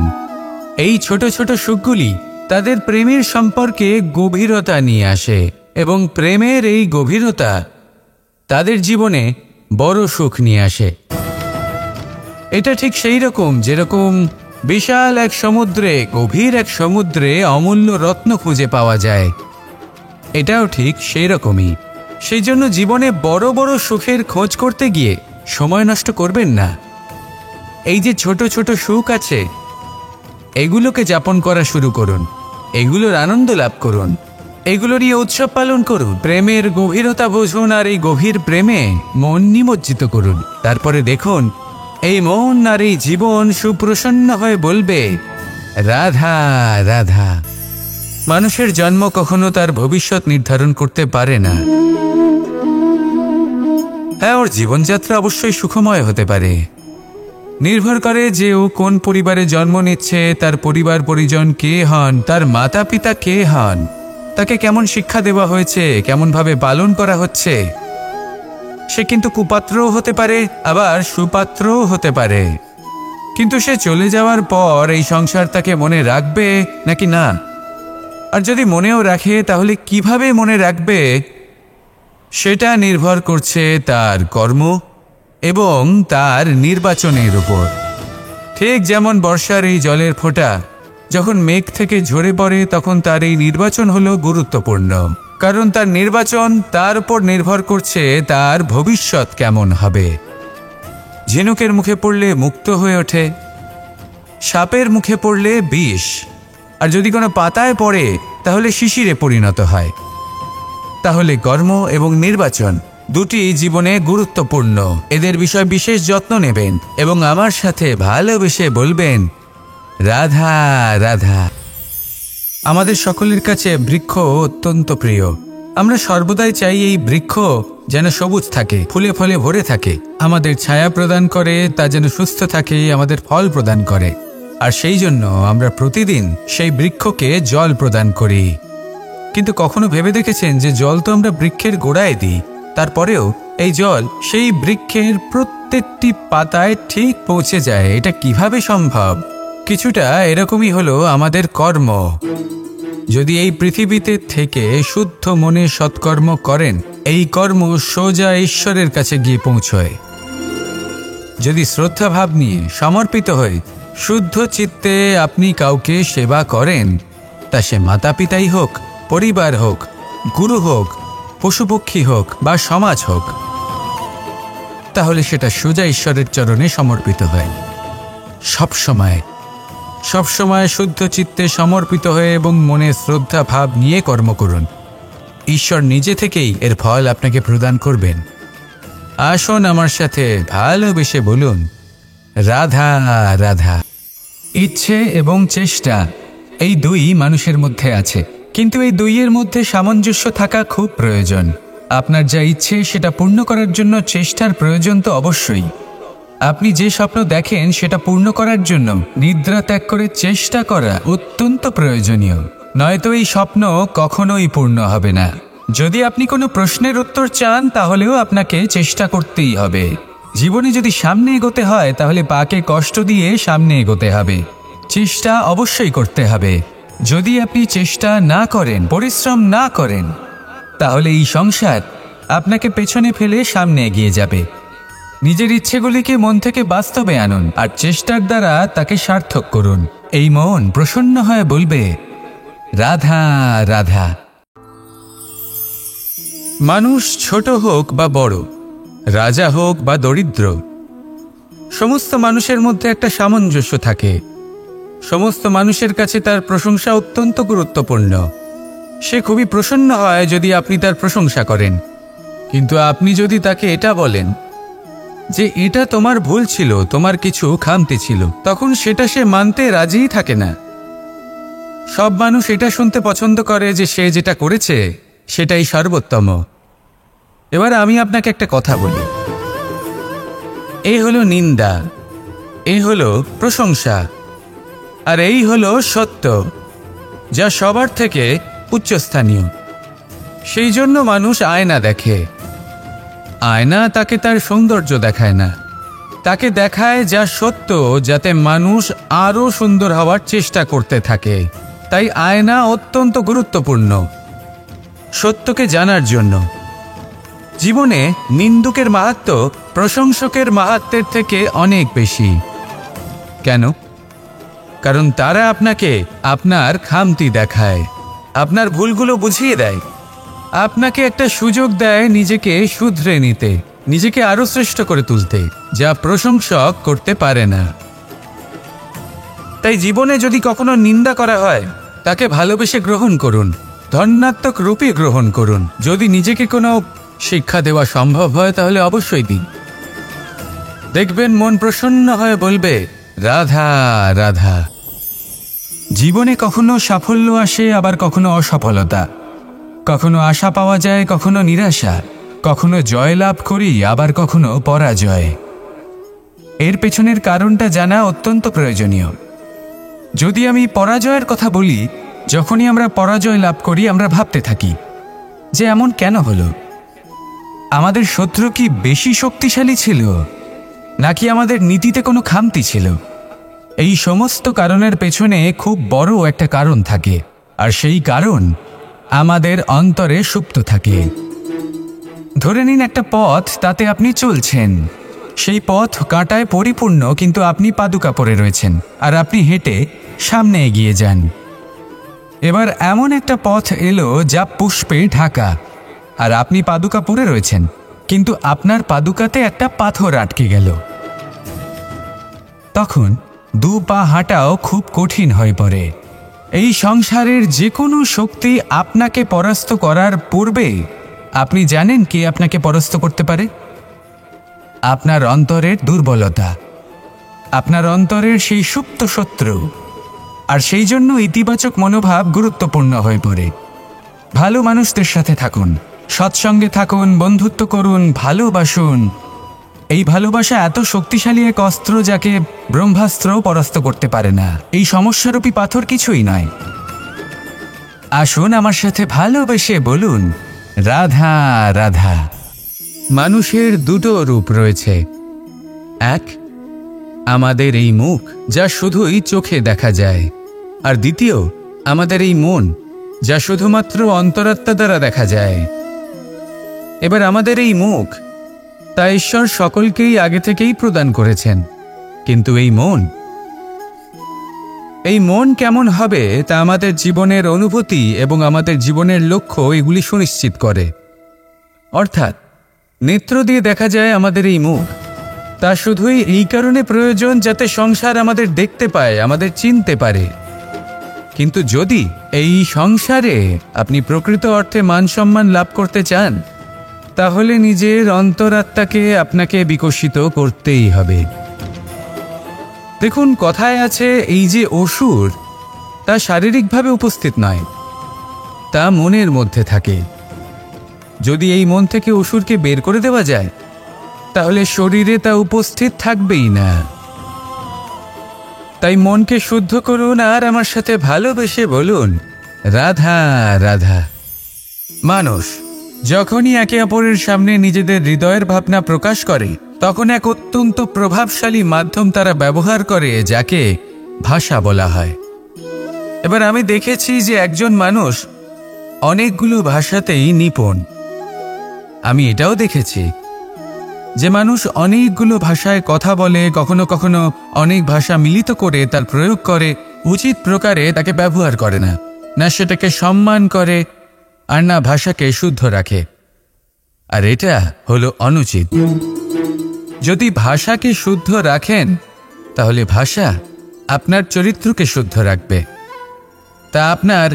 Speaker 1: এই ছোট ছোট সুখগুলি তাদের প্রেমের সম্পর্কে গভীরতা নিয়ে আসে এবং প্রেমের এই গভীরতা তাদের জীবনে বড় সুখ নিয়ে আসে। এটা ঠিক সেই রকম যেরকম বিশাল এক সমুদ্রে, গভীর এক সমুদ্রে অমূল্য রত্ন খুঁজে পাওয়া যায়। এটাও ঠিক সেই রকমই। সেই জন্য জীবনে বড় বড় সুখের খোঁজ করতে গিয়ে সময় নষ্ট করবেন না। এই যে ছোট ছোট সুখ আছে, এগুলোকে যাপন করা শুরু করুন। এগুলোর আনন্দ লাভ করুন, এগুলো নিয়ে উৎসব পালন করুন, প্রেমের গভীরতা বুঝুন, আর এই গভীর প্রেমে মন নিমজ্জিত করুন। তারপরে দেখুন এই মন আর এই জীবন সুপ্রসন্ন হয়ে বলবে, রাধা রাধা। মানুষের জন্ম কখনো তার ভবিষ্যৎ নির্ধারণ করতে পারে না। হ্যাঁ, ওর জীবনযাত্রা অবশ্যই সুখময় হতে পারে, নির্ভর করে যে ও কোন পরিবারে জন্ম নিচ্ছে, তার পরিবার পরিজন কে হন, তার মাতা পিতা কে হন, তাকে কেমন শিক্ষা দেওয়া হয়েছে, কেমনভাবে পালন করা হচ্ছে। সে কিন্তু কুপাত্রও হতে পারে, আবার সুপাত্রও হতে পারে। কিন্তু সে চলে যাওয়ার পর এই সংসার তাকে মনে রাখবে নাকি না, আর যদি মনেও রাখে তাহলে কিভাবে মনে রাখবে, সেটা নির্ভর করছে তার কর্ম এবং তার নির্বাচনের উপর। ঠিক যেমন বর্ষার এই জলের ফোঁটা যখন মেঘ থেকে ঝরে পড়ে, তখন তার এই নির্বাচন হলো গুরুত্বপূর্ণ, কারণ তার নির্বাচন তার উপর নির্ভর করছে তার ভবিষ্যৎ কেমন হবে। ঝিনুকের মুখে পড়লে মুক্ত হয়ে ওঠে, সাপের মুখে পড়লে বিষ, আর যদি কোনো পাতায় পড়ে তাহলে শিশিরে পরিণত হয়। তাহলে কর্ম এবং নির্বাচন দুটি জীবনে গুরুত্বপূর্ণ। এদের বিষয় বিশেষ যত্ন নেবেন এবং আমার সাথে ভালোবেসে বলবেন, রাধা রাধা। আমাদের সকলের কাছে বৃক্ষ অত্যন্ত প্রিয়। আমরা সর্বদাই চাই এই বৃক্ষ যেন সবুজ থাকে, ফুলে ফলে ভরে থাকে, আমাদের ছায়া প্রদান করে, তা যেন সুস্থ থাকে, আমাদের ফল প্রদান করে। আর সেই জন্য আমরা প্রতিদিন সেই বৃক্ষকে জল প্রদান করি। কিন্তু কখনো ভেবে দেখেছেন যে জল তো আমরা বৃক্ষের গোড়ায় দিই, তারপরেও এই জল সেই বৃক্ষের প্রত্যেকটি পাতায় ঠিক পৌঁছে যায়? এটা কিভাবে সম্ভব? কিছুটা এরকমই হলো আমাদের কর্ম। যদি এই পৃথিবীতে থেকে শুদ্ধ মনে সৎকর্ম করেন, এই কর্ম সোজা ঈশ্বরের কাছে গিয়ে পৌঁছয়। যদি শ্রদ্ধাভাব নিয়ে সমর্পিত হয়ে শুদ্ধ চিত্তে আপনি কাউকে সেবা করেন, তা সে মাতা পিতাই হোক, পরিবার হোক, গুরু হোক, পশুপক্ষী হোক বা সমাজ হোক, তাহলে সেটা সোজা ঈশ্বরের চরণে সমর্পিত হয়। সবসময় শুদ্ধ চিত্তে সমর্পিত হয়ে এবং মনে শ্রদ্ধা ভাব নিয়ে কর্ম করুন। ঈশ্বর নিজে থেকেই এর ফল আপনাকে প্রদান করবেন। আসুন আমার সাথে ভালোবেসে বলুন, রাধা রাধা। ইচ্ছে এবং চেষ্টা এই দুই মানুষের মধ্যে আছে, কিন্তু এই দুইয়ের মধ্যে সামঞ্জস্য থাকা খুব প্রয়োজন। আপনার যা ইচ্ছে সেটা পূর্ণ করার জন্য চেষ্টার প্রয়োজন তো অবশ্যই। আপনি যে স্বপ্ন দেখেন সেটা পূর্ণ করার জন্য নিদ্রা ত্যাগ করে চেষ্টা করা অত্যন্ত প্রয়োজনীয়, নয়তো এই স্বপ্ন কখনোই পূর্ণ হবে না। যদি আপনি কোনো প্রশ্নের উত্তর চান তাহলেও আপনাকে চেষ্টা করতেই হবে। জীবনে যদি সামনে এগোতে হয় তাহলে পাকে কষ্ট দিয়ে সামনে এগোতে হবে, চেষ্টা অবশ্যই করতে হবে। যদি আপনি চেষ্টা না করেন, পরিশ্রম না করেন, তাহলে এই সংসার আপনাকে পেছনে ফেলে সামনে এগিয়ে যাবে। নিজের ইচ্ছেগুলিকে মন থেকে বাস্তবে আনুন আর চেষ্টার দ্বারা তাকে সার্থক করুন। এই মন প্রসন্ন হয়ে বলবে, রাধা রাধা। মানুষ ছোট হোক বা বড়, রাজা হোক বা দরিদ্র, সমস্ত মানুষের মধ্যে একটা সামঞ্জস্য থাকে। সমস্ত মানুষের কাছে তার প্রশংসা অত্যন্ত গুরুত্বপূর্ণ। সে খুবই প্রসন্ন হয় যদি আপনি তার প্রশংসা করেন, কিন্তু আপনি যদি তাকে এটা বলেন যে এটা তোমার ভুল ছিল, তোমার কিছু খামতি ছিল, তখন সেটা সে মানতে রাজিই থাকে না। সব মানুষ এটা শুনতে পছন্দ করে যে সে যেটা করেছে সেটাই সর্বোত্তম। এবার আমি আপনাকে একটা কথা বলি, এই হলো নিন্দা, এই হলো প্রশংসা, আর এই হলো সত্য, যা সবার থেকে উচ্চস্থানীয়। সেই জন্য মানুষ আয়না দেখে। আয়না তাকে তার সৌন্দর্য দেখায় না, তাকে দেখায় যা সত্য, যাতে মানুষ আরও সুন্দর হওয়ার চেষ্টা করতে থাকে। তাই আয়না অত্যন্ত গুরুত্বপূর্ণ সত্যকে জানার জন্য। জীবনে নিন্দুকের মাহাত্ম্য প্রশংসকের মাহাত্ম্যের থেকে অনেক বেশি। কেন? কারণ তারা আপনাকে আপনার খামতি দেখায়, আপনার ভুলগুলো বুঝিয়ে দেয়, আপনাকে একটা সুযোগ দেয় নিজেকে শুধরে নিতে, নিজেকে আরো শ্রেষ্ঠ করে তুলতে, যা প্রশংসক করতে পারে না। তাই জীবনে যদি কখনো নিন্দা করা হয় তাকে ভালোবেসে গ্রহণ করুন, ধন্যাত্মক রূপে গ্রহণ করুন। যদি নিজেকে কোনো শিক্ষা দেওয়া সম্ভব হয় তাহলে অবশ্যই দিন। দেখবেন মন প্রসন্ন হয়ে বলবে, রাধা রাধা। জীবনে কখনো সাফল্য আসে, আবার কখনো অসফলতা, কখনো আশা পাওয়া যায়, কখনো নিরাশা, কখনো জয়লাভ করি, আবার কখনো পরাজয়। এর পেছনের কারণটা জানা অত্যন্ত প্রয়োজনীয়। যদি আমি পরাজয়ের কথা বলি, যখনই আমরা পরাজয় লাভ করি আমরা ভাবতে থাকি যে এমন কেন হলো? আমাদের শত্রু কি বেশি শক্তিশালী ছিল, নাকি আমাদের নীতিতে কোনো খামতি ছিল? এই সমস্ত কারণের পেছনে খুব বড় একটা কারণ থাকে, আর সেই কারণ আমাদের অন্তরে সুপ্ত থাকে। ধরে নিন একটা পথ, তাতে আপনি চলছেন, সেই পথ কাঁটায় পরিপূর্ণ, কিন্তু আপনি পাদুকা পরে রয়েছেন আর আপনি হেঁটে সামনে এগিয়ে যান। এবার এমন একটা পথ এলো যা পুষ্পে ঢাকা, আর আপনি পাদুকা পরে রয়েছেন, কিন্তু আপনার পাদুকাতে একটা পাথর আটকে গেল। তখন দু পা হাঁটাও খুব কঠিন হয়ে পড়ে। এই সংসারের যে কোনো শক্তি আপনাকে পরাস্ত করার পূর্বে আপনি জানেন কে আপনাকে পরাস্ত করতে পারে? আপনার অন্তরের দুর্বলতা, আপনার অন্তরের সেই সুপ্ত শত্রু। আর সেই জন্য ইতিবাচক মনোভাব গুরুত্বপূর্ণ হয়ে পড়ে। ভালো মানুষদের সাথে থাকুন, সৎসঙ্গে থাকুন, বন্ধুত্ব করুন, ভালোবাসুন। এই ভালোবাসা এত শক্তিশালী এক অস্ত্র যাকে ব্রহ্মাস্ত্রও পরাস্ত করতে পারে না। এই সমস্যারূপী পাথর কিছুই নয়। আসুন আমার সাথে ভালোবেসে বলুন, রাধা রাধা। মানুষের দুটো রূপ রয়েছে। এক, আমাদের এই মুখ, যা শুধুই চোখে দেখা যায়, আর দ্বিতীয় আমাদের এই মন, যা শুধুমাত্র অন্তরাত্মা দ্বারা দেখা যায়। এবার আমাদের এই মুখ, তা ঈশ্বর সকলকেই আগে থেকেই প্রদান করেছেন, কিন্তু এই মন কেমন হবে তা আমাদের জীবনের অনুভূতি এবং আমাদের জীবনের লক্ষ্য এগুলি সুনিশ্চিত করে। অর্থাৎ নেত্র দিয়ে দেখা যায় আমাদের এই মুখ, তা শুধুই এই কারণে প্রয়োজন যাতে সংসার আমাদের দেখতে পায়, আমাদের চিনতে পারে। কিন্তু যদি এই সংসারে আপনি প্রকৃত অর্থে মান সম্মান লাভ করতে চান, তাহলে নিজের অন্তরাত্মাকে আপনাকে বিকশিত করতেই হবে। দেখুন, কথায় আছে এই যে অসুর, তা শারীরিকভাবে উপস্থিত নয়, তা মনের মধ্যে থাকে। যদি এই মন থেকে অসুরকে বের করে দেওয়া যায়, তাহলে শরীরে তা উপস্থিত থাকবেই না। তাই মনকে শুদ্ধ করুন আর আমার সাথে ভালোবেসে বলুন, রাধা রাধা। মানুষ যখনই একে অপরের সামনে নিজেদের হৃদয়ের ভাবনা প্রকাশ করে, তখন এক অত্যন্ত প্রভাবশালী মাধ্যম তারা ব্যবহার করে, যাকে ভাষা বলা হয়। এবার আমি দেখেছি যে একজন মানুষ অনেকগুলো ভাষাতেই নিপুণ। আমি এটাও দেখেছি যে মানুষ অনেকগুলো ভাষায় কথা বলে, কখনো কখনো অনেক ভাষা মিলিত করে তার প্রয়োগ করে, উচিত প্রকারে তাকে ব্যবহার করে না, না সেটাকে সম্মান করে, আর না ভাষাকে শুদ্ধ রাখে। আর এটা হলো অনুচিত। যদি ভাষাকে শুদ্ধ রাখেন, তাহলে ভাষা আপনার চরিত্রকে শুদ্ধ রাখবে, তা আপনার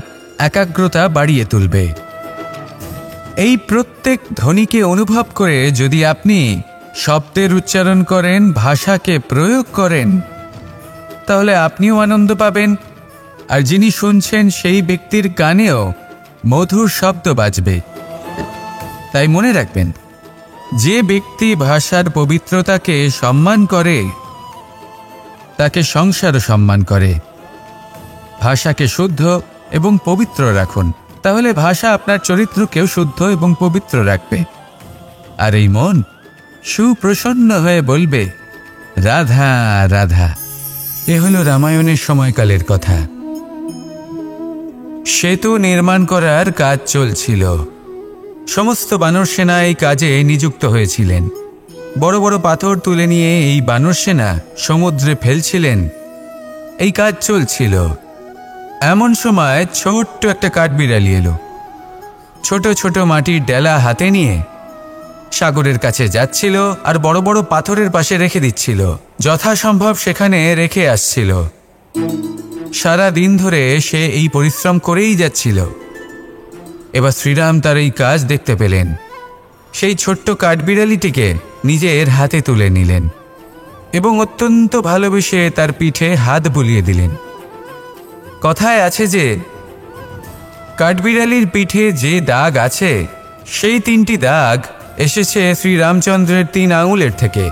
Speaker 1: একাগ্রতা বাড়িয়ে তুলবে। এই প্রত্যেক ধ্বনিকে অনুভব করে যদি আপনি শব্দের উচ্চারণ করেন, ভাষাকে প্রয়োগ করেন, তাহলে আপনিও আনন্দ পাবেন, আর যিনি শুনছেন সেই ব্যক্তির কানেও মধুর শব্দ বাজবে। তাই মনে রাখবেন, যে ব্যক্তি ভাষার পবিত্রতাকে সম্মান করে, তাকে সংসারও সম্মান করে। ভাষাকে শুদ্ধ এবং পবিত্র রাখুন, তাহলে ভাষা আপনার চরিত্রকেও শুদ্ধ এবং পবিত্র রাখবে। আর এই মন সুপ্রসন্ন হয়ে বলবে, রাধা রাধা। এ হলো রামায়ণের সময়কালের কথা। সেতু নির্মাণ করার কাজ চলছিল। সমস্ত বানর সেনা এই কাজে নিযুক্ত হয়েছিলেন। বড় বড় পাথর তুলে নিয়ে এই বানর সেনা সমুদ্রে ফেলছিলেন। এই কাজ চলছিল। এমন সময় ছোট্ট একটা কাঠবিড়ালি এলো। ছোট ছোট মাটির ডেলা হাতে নিয়ে সাগরের কাছে যাচ্ছিল, আর বড় বড় পাথরের পাশে রেখে দিচ্ছিল, যথাসম্ভব সেখানে রেখে আসছিল। সারা দিন ধরে সে এই পরিশ্রম করেই যাচ্ছিল। এবার শ্রীরাম তার এই কাজ দেখতে পেলেন। সেই ছোট্ট কাঠবিড়ালিটিকে নিজের হাতে তুলে নিলেন এবং অত্যন্ত ভালোবেসে তার পিঠে হাত বুলিয়ে দিলেন। কথায় আছে যে কাঠবিড়ালির পিঠে যে দাগ আছে সেই 3টি দাগ এসেছে শ্রীরামচন্দ্রের 3 আঙুলের থেকে।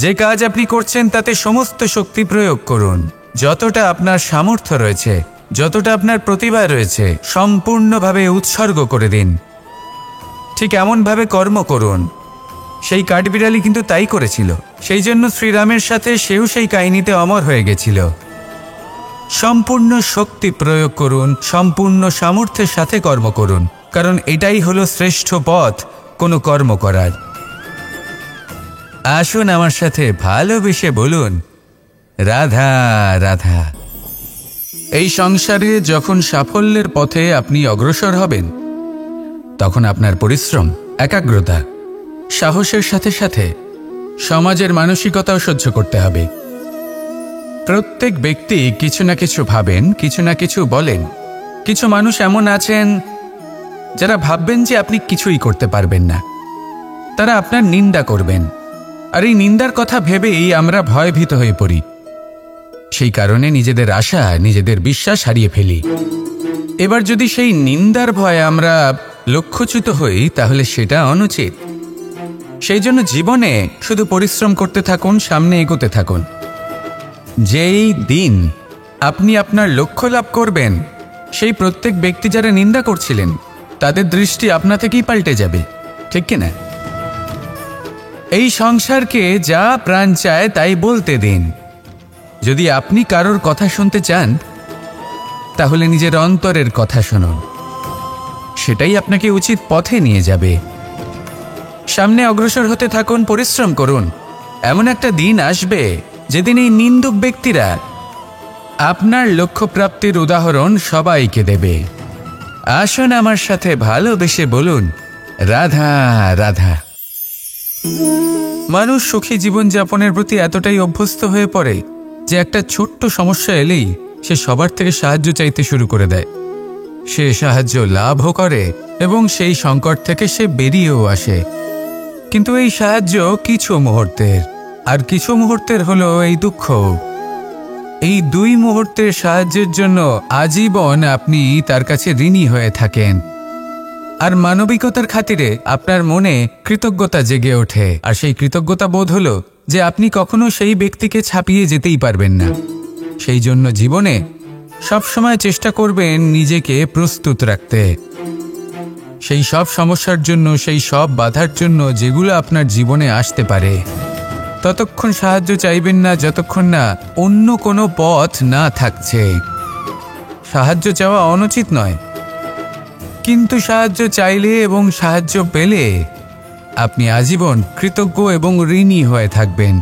Speaker 1: যে কাজ আপনি করছেন তাতে সমস্ত শক্তি প্রয়োগ করুন, যতটা আপনার সামর্থ্য রয়েছে, যতটা আপনার প্রতিভা রয়েছে সম্পূর্ণভাবে উৎসর্গ করে দিন। ঠিক এমনভাবে কর্ম করুন। সেই কাঠবিড়ালি কিন্তু তাই করেছিল। সেই জন্য শ্রীরামের সাথে সেও সেই কাহিনীতে অমর হয়ে গেছিল। সম্পূর্ণ শক্তি প্রয়োগ করুন, সম্পূর্ণ সামর্থ্যের সাথে কর্ম করুন, কারণ এটাই হলো শ্রেষ্ঠ পথ কোনো কর্ম করার। আসুন আমার সাথে ভালোবেসে বলুন, রাধা রাধা। এই সংসারে যখন সাফল্যের পথে আপনি অগ্রসর হবেন, তখন আপনার পরিশ্রম, একাগ্রতা, সাহসের সাথে সাথে সমাজের মানসিকতাও সহ্য করতে হবে। প্রত্যেক ব্যক্তি কিছু না কিছু ভাবেন, কিছু না কিছু বলেন। কিছু মানুষ এমন আছেন যারা ভাববেন যে আপনি কিছুই করতে পারবেন না। তারা আপনার নিন্দা করবেন, আর এই নিন্দার কথা ভেবেই আমরা ভয়ভীত হয়ে পড়ি। সেই কারণে নিজেদের আশা, নিজেদের বিশ্বাস হারিয়ে ফেলি। এবার যদি সেই নিন্দার ভয়ে আমরা লক্ষ্যচ্যুত হই, তাহলে সেটা অনুচিত। সেই জন্য জীবনে শুধু পরিশ্রম করতে থাকুন, সামনে এগোতে থাকুন। যেই দিন আপনি আপনার লক্ষ্য লাভ করবেন, সেই প্রত্যেক ব্যক্তি যারা নিন্দা করছিলেন তাদের দৃষ্টি আপনা থেকেই পাল্টে যাবে, ঠিক কিনা? এই সংসারকে যা প্রাণ চায় তাই বলতে দিন। যদি আপনি কারোর কথা শুনতে চান, তাহলে নিজের অন্তরের কথা শুনুন। সেটাই আপনাকে উচিত পথে নিয়ে যাবে। সামনে অগ্রসর হতে থাকুন, পরিশ্রম করুন। এমন একটা দিন আসবে যেদিন এই নিন্দুক ব্যক্তিরা আপনার লক্ষ্যপ্রাপ্তির উদাহরণ সবাইকে দেবে। আসুন আমার সাথে ভালোবেসে বলুন, রাধা রাধা। মানুষ সুখী জীবনযাপনের প্রতি এতটাই অভ্যস্ত হয়ে পড়ে যে একটা ছোট্ট সমস্যা এলেই সে সবার থেকে সাহায্য চাইতে শুরু করে দেয়। সে সাহায্য লাভও করে এবং সেই সংকট থেকে সে বেরিয়েও আসে। কিন্তু এই সাহায্য কিছু মুহূর্তের, আর কিছু মুহূর্তের হলো এই দুঃখ। এই 2 মুহূর্তের সাহায্যের জন্য আজীবন আপনি তার কাছে ঋণী হয়ে থাকেন। আর মানবিকতার খাতিরে আপনার মনে কৃতজ্ঞতা জেগে ওঠে। আর সেই কৃতজ্ঞতা বোধ হলো যে আপনি কখনো সেই ব্যক্তিকে ছাপিয়ে যেতেই পারবেন না। সেই জন্য জীবনে সবসময় চেষ্টা করবেন নিজেকে প্রস্তুত রাখতে সেই সব সমস্যার জন্য, সেই সব বাধার জন্য যেগুলো আপনার জীবনে আসতে পারে। ততক্ষণ সাহায্য চাইবেন না যতক্ষণ না অন্য কোনো পথ না থাকছে। সাহায্য চাওয়া অনুচিত নয়, কিন্তু সাহায্য চাইলে এবং সাহায্য পেলে আপনি আজীবন কৃতজ্ঞ এবং ঋণী হয়ে থাকবেন।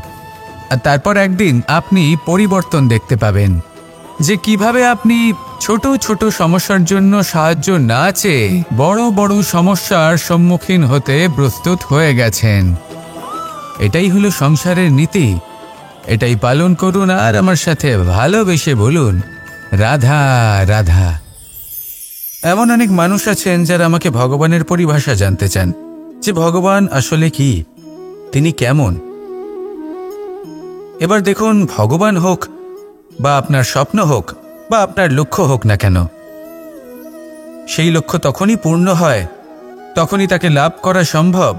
Speaker 1: আর তারপর একদিন আপনি পরিবর্তন দেখতে পাবেন যে কিভাবে আপনি ছোট ছোট সমস্যার জন্য সাহায্য না চেয়ে বড় বড় সমস্যার সম্মুখীন হতে প্রস্তুত হয়ে গেছেন। এটাই হলো সংসারের নীতি। এটাই পালন করুন আর আমার সাথে ভালোবেসে বলুন, রাধা রাধা। এমন অনেক মানুষ আছেন যারা আমাকে ভগবানের পরিভাষা জানতে চান, যে ভগবান আসলে কি, তিনি কেমন। এবার দেখুন, ভগবান হোক বা আপনার স্বপ্ন হোক বা আপনার লক্ষ্য হোক না কেন, সেই লক্ষ্য তখনই পূর্ণ হয়, তখনই তাকে লাভ করা সম্ভব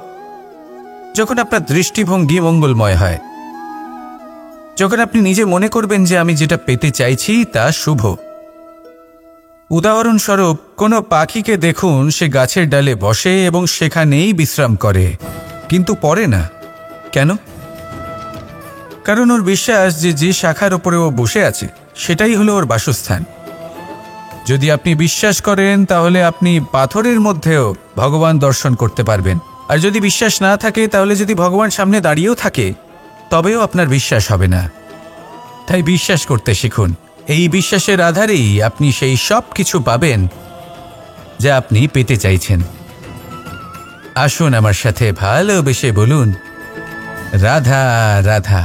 Speaker 1: যখন আপনার দৃষ্টিভঙ্গি মঙ্গলময় হয়। যখন আপনি নিজে মনে করবেন যে আমি যেটা পেতে চাইছি তা শুভ। উদাহরণস্বরূপ, কোনো পাখিকে দেখুন, সে গাছের ডালে বসে এবং সেখানেই বিশ্রাম করে, কিন্তু পড়ে না। কেন? কারণ ওর বিশ্বাস যে যে শাখার ওপরে ও বসে আছে সেটাই হলো ওর বাসস্থান। যদি আপনি বিশ্বাস করেন তাহলে আপনি পাথরের মধ্যেও ভগবান দর্শন করতে পারবেন। আর যদি বিশ্বাস না থাকে, তাহলে যদি ভগবান সামনে দাঁড়িয়েও থাকে তবেও আপনার বিশ্বাস হবে না। তাই বিশ্বাস করতে শিখুন। এই বিশ্বাসের আধারেই আপনি সেই সব কিছু পাবেন যা আপনি পেতে চাইছেন। আসুন আমার সাথে ভালোবেসে বলুন, রাধা রাধা।